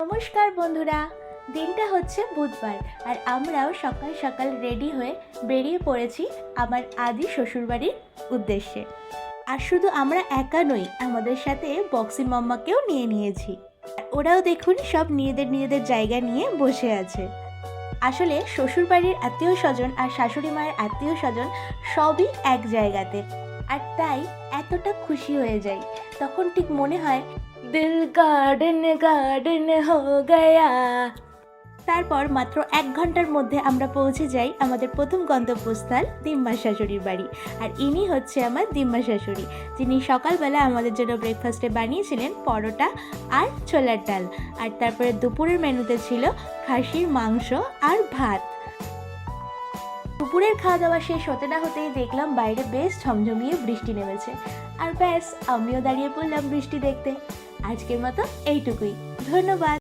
নমস্কার বন্ধুরা, দিনটা হচ্ছে বুধবার আর আমরাও সকাল সকাল রেডি হয়ে বেরিয়ে পড়েছি আমার আদি শ্বশুরবাড়ির উদ্দেশ্যে। আর শুধু আমরা একা নই, আমাদের সাথে বক্সি মাম্মাকেও নিয়ে নিয়েছি। ওরাও দেখুন সব নিজেদের জায়গা নিয়ে বসে আছে। আসলে শ্বশুরবাড়ির আত্মীয় স্বজন আর শাশুড়ি মায়ের আত্মীয় স্বজন সবই এক জায়গাতে, আর তাই এতটা খুশি হয়ে যাই। তখন ঠিক মনে হয় দিল গার্ডেন গার্ডেন হো গয়া। তারপর মাত্র 1 ঘন্টার মধ্যে আমরা পৌঁছে যাই আমাদের প্রথম গন্তব্যস্থল দিম্মা শাশুড়ির বাড়ি। আর ইনি হচ্ছে আমার দিম্মা শাশুড়ি, যিনি সকালবেলা আমাদের জন্য ব্রেকফাস্টে বানিয়েছিলেন পরোটা আর ছোলার ডাল। আর তারপরে দুপুরের মেনুতে ছিল খাসির মাংস আর ভাত। দুপুরের খাওয়া দাওয়া শেষ হতে না হতেই দেখলাম বাইরে বেশ ঝমঝমিয়ে বৃষ্টি নেমেছে। আর ব্যাস, আমিও দাঁড়িয়ে পড়লাম বৃষ্টি দেখতে। আজকের মতো এইটুকুই, ধন্যবাদ।